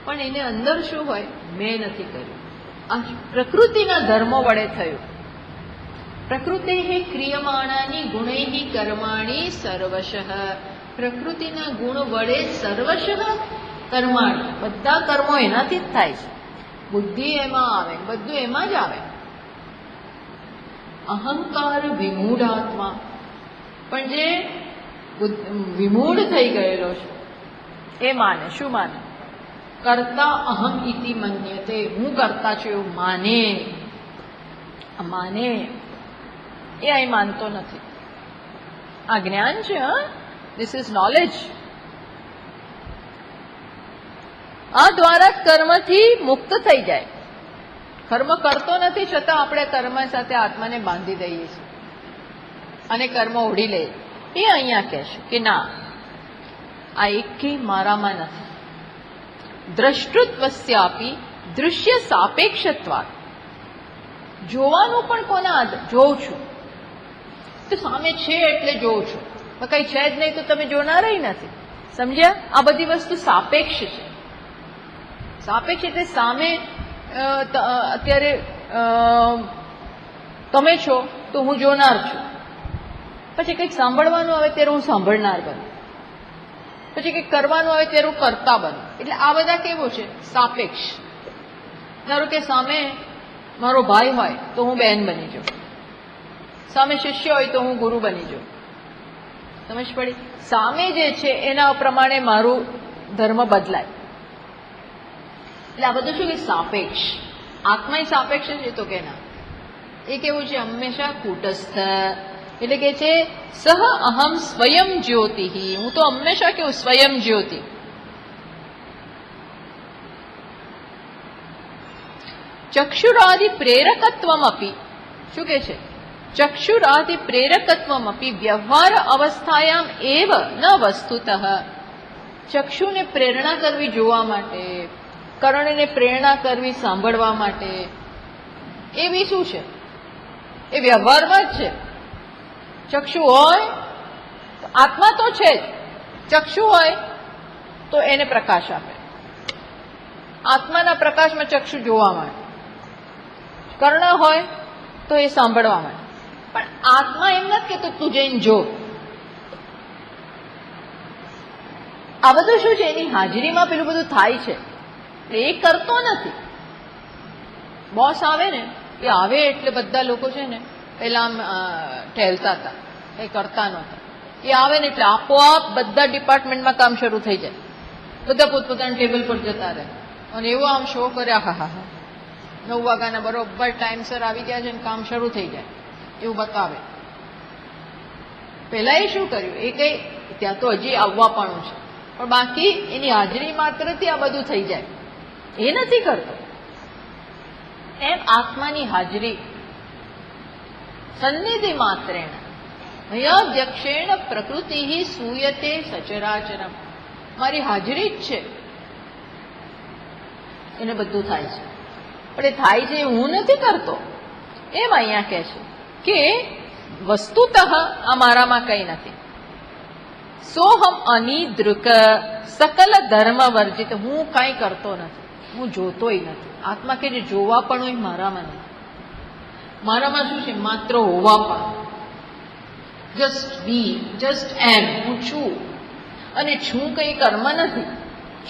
પણ એને અંદર શું હોય? મેં નથી કર્યું. આ પ્રકૃતિના ધર્મો વડે થયું. પ્રકૃતે ક્રિયમાણાની ગુણૈ કર્માણી સર્વશઃ. પ્રકૃતિના ગુણ વડે સર્વશઃ કર્માણી, બધા કર્મો એનાથી જ થાય છે. બુદ્ધિ એમાં આવે, બધું એમાં જ આવે. અહંકાર વિમૂઢાત્મા, પણ જે વિમૂઢ થઈ ગયેલો છે એ માને. શું માને? કર્તા અહમ ઇતિ મન્યતે. હું કરતા છું એવું માને એ અહીં માનતો નથી. આ જ્ઞાન છે. This is knowledge. આ દ્વારા કર્મથી મુક્ત થઈ જાય. કર્મ કરતો નથી છતાં આપણે કર્મ સાથે આત્માને બાંધી દઈએ છીએ અને કર્મ ઓઢી લઈએ. એ અહીંયા કહે છે કે ના, આ એકેય મારામાં નથી. દ્રષ્ટૃત્વસ્યાપી દૃશ્ય સાપેક્ષત્વાત. જોવાનું પણ કોના આધાર? જોઉં છું તો સામે છે એટલે જોઉં છું, કઈ છે જ નહીં તો તમે જોનારા નથી. સમજ્યા? આ બધી વસ્તુ સાપેક્ષ છે. સાપેક્ષ એટલે સામે અત્યારે તમે છો તો હું જોનાર છું, પછી કંઈક સાંભળવાનું આવે ત્યારે હું સાંભળનાર બનું, પછી કંઈક કરવાનું આવે ત્યારે હું કરતા બનું. એટલે આ બધા કેવું છે? સાપેક્ષ. ધારો કે સામે મારો ભાઈ હોય તો હું બહેન બની જાઉં, સામે શિષ્ય હોય તો હું ગુરુ બની જાઉં. સમજ પડી? સામે જે છે એના પ્રમાણે મારું ધર્મ બદલાય. એટલે આ બધું શું કે સાપેક્ષ. આત્મા સાપેક્ષ છે તો કે ના, એ કેવું છે? હંમેશા કૂટસ્થ. એટલે કે છે સહ અહમ સ્વયં જ્યોતિ. હું તો હંમેશા કેવું? સ્વયં જ્યોતિ. ચક્ષુરાદિ પ્રેરકત્વમ અપી. શું કે છે? ચક્ષુરાદિ પ્રેરકત્વમ અપી વ્યવહાર અવસ્થાયામ એવ ન વસ્તુતઃ. ચક્ષુને પ્રેરણા કરવી જોવા માટે, કર્ણને પ્રેરણા કરવી સાંભળવા માટે, એવી શું છે? એ વ્યવહારમાં જ છે. ચક્ષુ હોય તો આત્મા તો છે જ. ચક્ષુ હોય તો એને પ્રકાશ આપે. આત્માના પ્રકાશમાં ચક્ષુ જોવા માટે. કર્ણ હોય તો એ સાંભળવા માટે. પણ આત્મા એમ નથી કહેતો તું જઈને જો. આ બધું શું છે, એની હાજરીમાં પેલું બધું થાય છે. એ કરતો નથી. બોસ આવે ને, એ આવે એટલે બધા લોકો છે ને પેલા આમ ઠહેરતા હતા, એ કરતા નહોતા. એ આવે ને એટલે આપોઆપ બધા ડિપાર્ટમેન્ટમાં કામ શરૂ થઈ જાય. બધા પોતપોતાના ટેબલ પર જતા રહે અને એવો આમ શો કર્યા, હા હા 9 વાગ્યાના બરોબર ટાઈમસર આવી ગયા છે ને કામ શરૂ થઈ જાય એવું બતાવે. પેલા એ શું કર્યું, એ કઈ ત્યાં તો હજી આવવાપણું છે, પણ બાકી એની હાજરી માત્રથી આ બધું થઈ જાય. એ નથી કરતો. એમ આત્માની હાજરી સન્નિધિ માત્રેણ મયાધ્યક્ષેણ પ્રકૃતિ સૂયતે સચરાચરમ. મારી હાજરી જ છે, એને બધું થાય છે. પણ એ થાય છે એ હું નથી કરતો. એમ અહીંયા કહે છે કે વસ્તુતઃ આ મારામાં કઈ નથી. સોહમ અનિદૃક સકલ ધર્મ વર્જિત. હું કઈ કરતો નથી, હું જોતોય નથી. આત્મા કે જે જોવા પણ હોય મારામાં નથી. મારામાં શું છે, માત્ર હોવા પણ. જસ્ટ બી, જસ્ટ એમ. હું છું અને છું કઈ કર્મ નથી.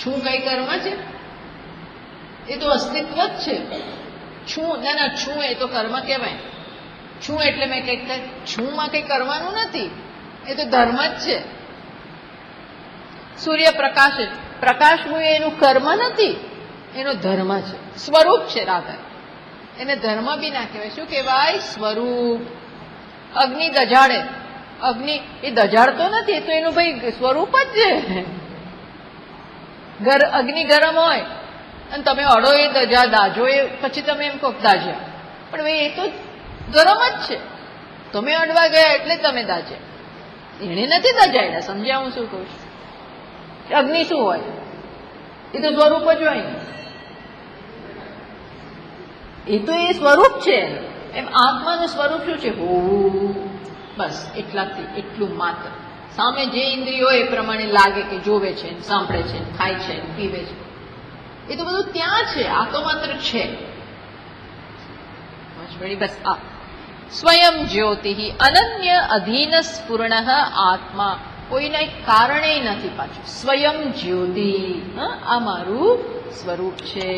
છું કઈ કર્મ છે? એ તો અસ્તિત્વ જ છે. છું ના છું એ તો કર્મ કહેવાય. છું એટલે મેં કંઈક છું માં કંઈ કરવાનું નથી, એ તો ધર્મ જ છે. સૂર્ય પ્રકાશ, પ્રકાશનું એનું કર્મ નથી, એનો ધર્મ છે, સ્વરૂપ છે. રાધા એને ધર્મ બી ના કહેવાય. શું કહેવાય? સ્વરૂપ. અગ્નિ દજાડે, અગ્નિ એ દજાડતો નથી, એ તો એનું ભાઈ સ્વરૂપ જ છે. અગ્નિ ગરમ હોય અને તમે અડો એ દાજો, એ પછી તમે એમ કહો દાજ્યા, પણ ભાઈ એ તો ગરમ જ છે. તમે અડવા ગયા એટલે તમે દાજ્યા, એને નથી દજાડ્યા. સમજ્યા હું શું કહું છું? અગ્નિ શું હોય? એ તો સ્વરૂપ જ હોય. એ તો એ સ્વરૂપ છે. એમ આત્માનું સ્વરૂપ શું છે? હોવું. બસ એટલાથી, એટલું માત્ર. સામે જે ઇન્દ્રિયો એ પ્રમાણે લાગે કે જોવે છે, સાંભળે છે, ખાય છે, પીવે છે, એ તો બધું ત્યાં છે. આ તો માત્ર છે. બસ આ સ્વયં જ્યોતિ અનન્ય અધીન સ્ફુર્ણ આત્મા. કોઈના કારણે નથી પાછું. સ્વયં જ્યોતિ, આ મારું સ્વરૂપ છે.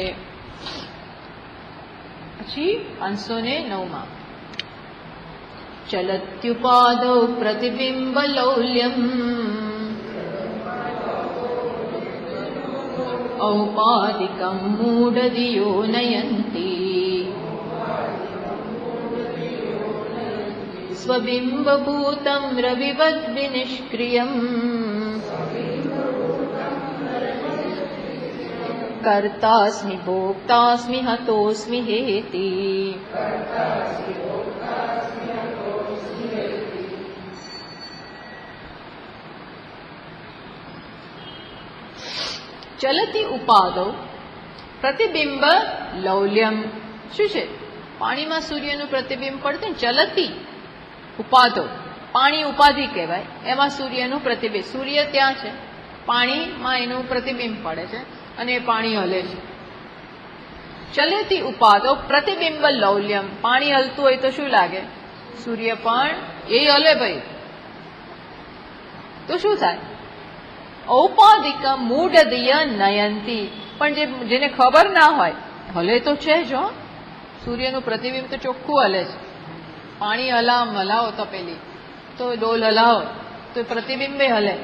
પછી 509 ચલત્યુપાદૌ પ્રતિબિંબ લૌલ્યમ ઔપાદિકમ મૂઢધિયો નયંતી સ્વબિંબભૂતમ રવિવદ વિનિષ્ક્રિયમ કર્તાસ્મિ ભોક્તાસ્મિ હતોસ્મિ હેતિ. ચલતી ઉપાદો પ્રતિબિંબ લૌલ્યમ. શું છે? પાણીમાં સૂર્યનું પ્રતિબિંબ પડતું. ચલતી ઉપાદો, પાણી ઉપાધિ કહેવાય. એમાં સૂર્યનું પ્રતિબિંબ, સૂર્ય ત્યાં છે, પાણીમાં એનું પ્રતિબિંબ પડે છે અને એ પાણી હલે છે. ચલતી ઉપાદો પ્રતિબિંબ લૌલ્યમ. પાણી હલતું હોય તો શું લાગે? સૂર્ય પણ એ હલે ભાઈ, તો શું થાય? ઔપાધિક મૂઢધિય નયંતી. પણ જેને ખબર ના હોય, હલે તો છે જ. સૂર્યનું પ્રતિબિંબ તો ચોખ્ખું હલે છે. પાણી હલાવો તો પેલી તો ડોલ હલાવો તો પ્રતિબિંબે હલે,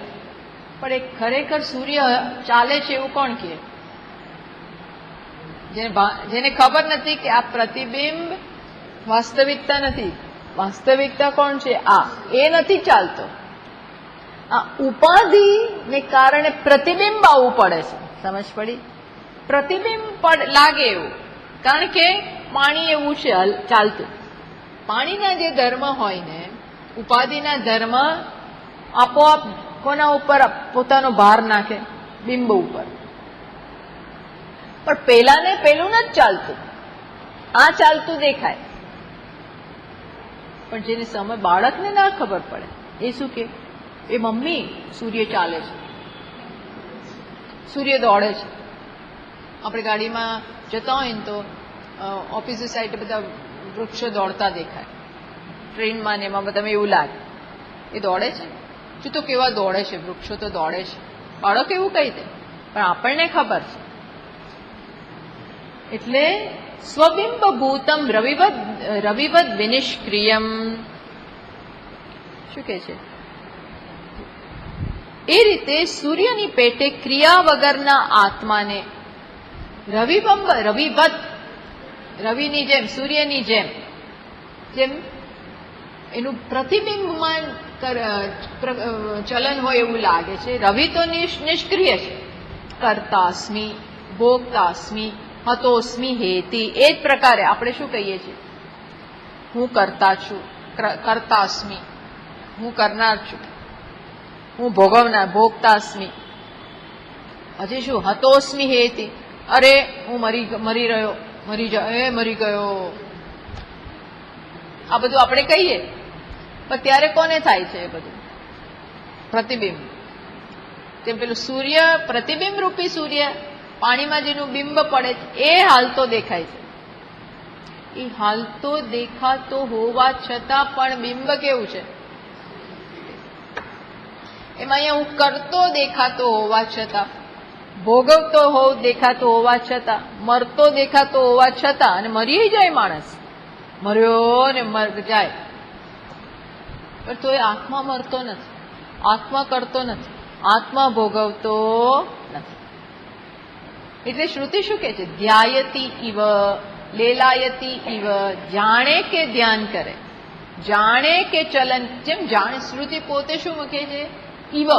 પણ એ ખરેખર સૂર્ય ચાલે છે એવું કોણ કહે? જેને ખબર નથી કે આ પ્રતિબિંબ વાસ્તવિકતા નથી. વાસ્તવિકતા કોણ છે? આ. એ નથી ચાલતો. આ ઉપાધિ ને કારણે પ્રતિબિંબ આવવું પડે છે. સમજ પડી? પ્રતિબિંબ લાગે એવું, કારણ કે પાણી એવું છે ચાલતું. પાણીના જે ધર્મ હોય ને, ઉપાધિના ધર્મ આપોઆપ કોના ઉપર પોતાનો ભાર નાખે? બિંબ ઉપર. પણ પેલાને પેલું નથી ચાલતું, આ ચાલતું દેખાય. પણ જેને સમય બાળકને ના ખબર પડે, એ શું કે? એ મમ્મી સૂર્ય ચાલે છે, સૂર્ય દોડે છે. આપણે ગાડીમાં જતા હોય ને તો ઓપોઝિટ સાઈડ બધા વૃક્ષો દોડતા દેખાય. ટ્રેનમાં ને એમાં બધા એવું લાગે એ દોડે છે. જો તો કેવા દોડે છે, વૃક્ષો તો દોડે છે. બાળક એવું કહી દે, પણ આપણને ખબર છે. એટલે સ્વબિંબ ભૂતમ રવિવદ વિનિષ્ક્રિયમ. શું કે છે? એ રીતે સૂર્યની પેટે ક્રિયા વગરના આત્માને રવિવત, રવિની જેમ, સૂર્યની જેમ જેમ એનું પ્રતિબિંબમાં ચલન હોય એવું લાગે છે. રવિ તો નિષ્ક્રિય છે. કર્તાસ્મિ, ભોક્તાસ્મિ, હતોસ્મિ હેતિ. એ જ પ્રકારે આપણે શું કહીએ છીએ? હું કરતા છું, કર્તાસ્મિ, હું કરનાર છું, હું ભોગવનાર, ભોગતાસ્મિ. હજી શું? હતોસ્મિ હેતિ. અરે હું મરી રહ્યો, મરી ગયો. આ બધું આપણે કહીએ, પણ ત્યારે કોને થાય છે એ બધું? પ્રતિબિંબ. જેમ પેલું સૂર્ય, પ્રતિબિંબ રૂપી સૂર્ય, પાણીમાં જેનું બિંબ પડે છે એ હાલતો દેખાય છે. એ હાલતો દેખાતો હોવા છતાં પણ બિંબ કેવું છે? એમાં અહીંયા હું કરતો દેખાતો હોવા છતાં, ભોગવતો દેખાતો હોવા છતાં, મરતો દેખાતો હોવા છતાં, અને મરી જાય માણસ, મર્યો ને જાય, પણ તો એ આત્મા મરતો નથી, આત્મા કરતો નથી, આત્મા ભોગવતો નથી. એટલે શ્રુતિ શું કે છે? ધ્યાયતી ઇવ લેલાયતી ઇવ. જાણે કે ધ્યાન કરે, જાણે કે ચલન, જેમ જાણે. શ્રુતિ પોતે શું મૂકે છે? ઇવ,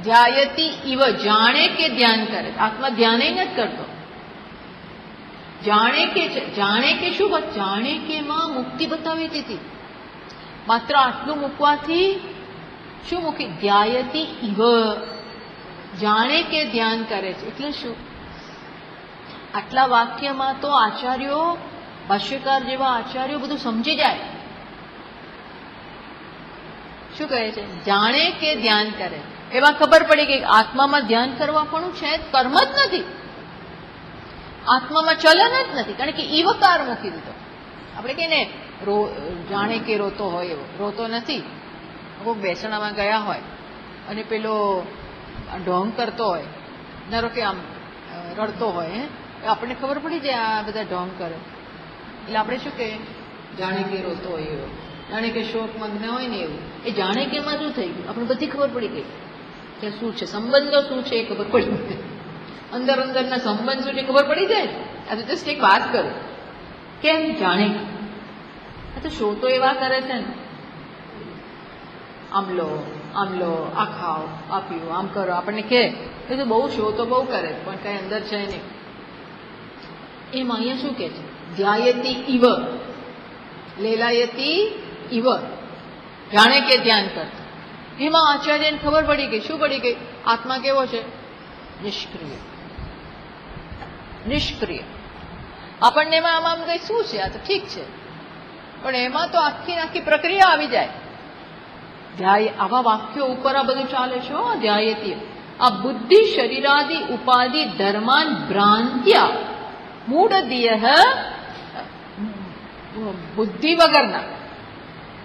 ધ્યાયતી ઇવ. જાણે કે ધ્યાન કરે. આત્મા ધ્યાન નથી કરતો. જાણે કે શું? જાણે કે માં મુક્તિ બતાવી દીધી. માત્ર આટલું મૂકવાથી શું મૂકી? ધ્યાયતી ઇવ. જાણે કે ધ્યાન કરે છે. એટલે શું? આટલા વાક્યમાં તો આચાર્યો, ભાષ્યકાર જેવા આચાર્યો બધું સમજી જાય. શું કહે છે? જાણે કે ધ્યાન કરે. એમાં ખબર પડી કે આત્મામાં ધ્યાન કરવા પણ છે, કર્મ જ નથી, આત્મામાં ચલન જ નથી. કારણ કે ઈવકાર મૂકી દીધો. આપણે કહીએ ને જાણે કે રોતો હોય એવો, રોતો નથી. કોઈક બેસણામાં ગયા હોય અને પેલો ઢોંગ કરતો હોય, ધારો કે આમ રડતો હોય, આપણને ખબર પડી જાય આ બધા ઢોંગ કરે, એટલે આપણે શું કહીએ? જાણે કે રોતો હોય એવો, જાણે કે શોકમગ્ન હોય ને એવું. એ જાણે કે એમાં શું થઈ ગયું? આપણે બધી ખબર પડી ગઈ કે શું છે, સંબંધો શું છે એ ખબર પડી, અંદર અંદરના સંબંધ શું છે ખબર પડી જાય. આ તો જસ્ટ એક વાત કરું, કેમ? જાણે કે. આ તો શો તો એવા કરે છે ને, આમ લો, આ ખાઓ, આ પીવો, આમ કરો, આપણને કહે એ તો બહુ શો તો બહુ કરે, પણ કઈ અંદર છે નહીં. એમ અહીંયા શું કે છે? ધ્યાયતી ઇવ લેલાયતી ઇવ. જાણે કે ધ્યાન કરતા. એમાં આચાર્યને ખબર પડી ગઈ. શું પડી ગઈ? આત્મા કેવો છે? નિષ્ક્રિય. નિષ્ક્રિય. આપણને એમાં આમ કઈ શું છે? આ તો ઠીક છે, પણ એમાં તો આખી પ્રક્રિયા આવી જાય. આવા વાક્યો ઉપર આ બધું ચાલે છે. ધ્યાયતી. આ બુદ્ધિ શરીરાદિ ઉપાધિ ધર્માન ભ્રાંત્યા મૂઢધિય, બુદ્ધિ વગરના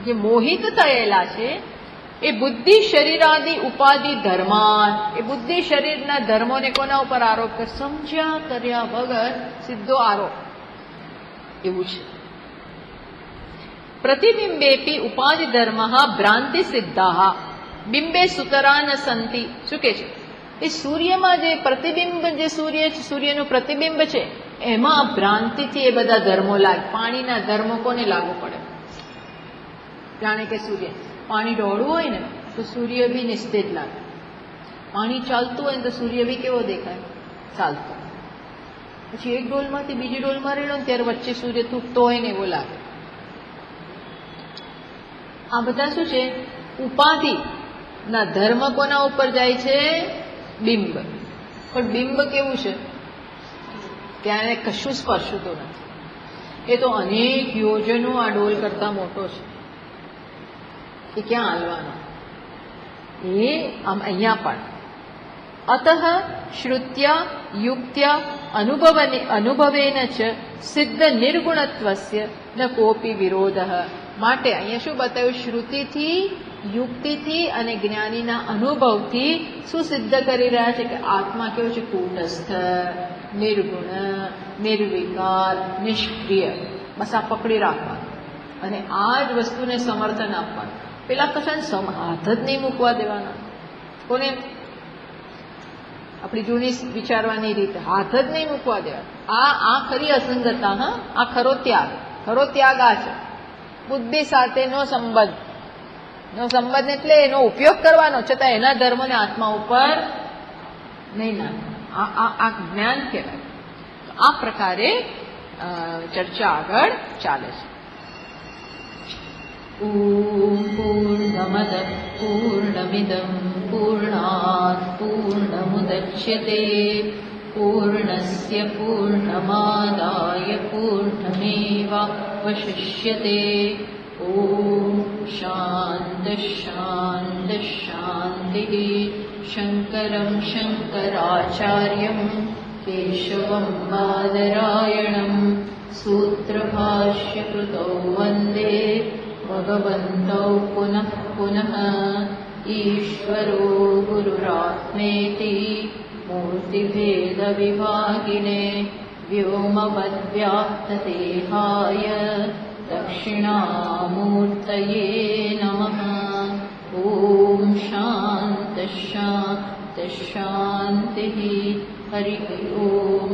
જે મોહિત થયેલા છે એ બુદ્ધિ શરીરાદિ ઉપાધિ ધર્માન, એ બુદ્ધિ શરીરના ધર્મોને કોના ઉપર આરોપ કરે? સમજ્યા કર્યા વગર સીધો આરોપ. એવું છે. પ્રતિબિંબેપી ઉપાધિ ધર્મ ભ્રાંતિ સિદ્ધા બિંબે સુતરા ન સંતિ. શું કે છે? એ સૂર્યમાં જે પ્રતિબિંબ, જે સૂર્યનું પ્રતિબિંબ છે એમાં ભ્રાંતિથી એ બધા ધર્મો લાગે. પાણીના ધર્મો કોને લાગુ પડે? જાણે કે સૂર્ય, પાણી દોડવું હોય ને તો સૂર્ય બી નિસ્તેજ લાગે. પાણી ચાલતું હોય ને તો સૂર્ય બી કેવો દેખાય? ચાલતો. પછી એક ડોલમાંથી બીજી ડોલમાં રેડો ને ત્યારે વચ્ચે સૂર્ય તૂટતો હોય ને એવો લાગે. આ બધા શું છે? ઉપાધિ ના ધર્મ કોના ઉપર જાય છે? બિંબ. પણ બિંબ કેવું છે? ત્યાં કશું સ્પર્શતું નથી. એ તો અનેક યોજનો આ ડોલ કરતા મોટો છે. એ ક્યાં હાલવાનો? એ આમ અહીંયા પણ. અતઃ શ્રુત્યા યુક્ત્યા અનુભવેન ચ સિદ્ધ નિર્ગુણત્વસ્ય ન કોપી વિરોધ. માટે અહીંયા શું બતાવ્યું? શ્રુતિથી યુક્તિથી અને જ્ઞાનીના અનુભવથી શું સિદ્ધ કરી રહ્યા છે કે આત્મા કેવો છે? કૂટસ્થ, નિર્ગુણ, નિર્વિકાર, નિષ્ક્રિય. બસ આ પકડી રાખવાનું અને આ જ વસ્તુને સમર્થન આપવાનું. પેલા કશાને હાથ જ નહીં મૂકવા દેવાના. કોને? આપણી જૂની વિચારવાની રીતે હાથ જ નહીં મૂકવા દેવાના. આ ખરી અસંગતા. હા, આ ખરો ત્યાગ. ખરો ત્યાગ આ છે. બુદ્ધિ સાથેનો સંબંધ. નો સંબંધ એટલે એનો ઉપયોગ કરવાનો, છતાં એના ધર્મને આત્મા ઉપર નહીં નાખવાનો. આ જ્ઞાન કહેવાય. આ પ્રકારે ચર્ચા આગળ ચાલે છે. ઓમ પૂર્ણમદ પૂર્ણમિદં પૂર્ણાત પૂર્ણમુદચ્યતે પૂર્ણસ્ય પૂર્ણમાદાય પૂર્ણમેવાવશિષ્યતે. ઓમ શાંતિ શાંતિ શાંતિ. શંકરં શંકરાચાર્યં કેશવં બાદરાયણં સૂત્રભાષ્યકૃતૌ વંદે ભગવन्तौ પુનઃ પુનઃ. ઈશ્વરો ગુરુરાત્મેતિ મૂર્તિભેદવિભાગિને વ્યોમવદ્વ્યાપ્તદેહાય દક્ષિણામૂર્તયે નમઃ. ઓમ શાંતિ શાંતિ શાંતિ. હરિ ઓમ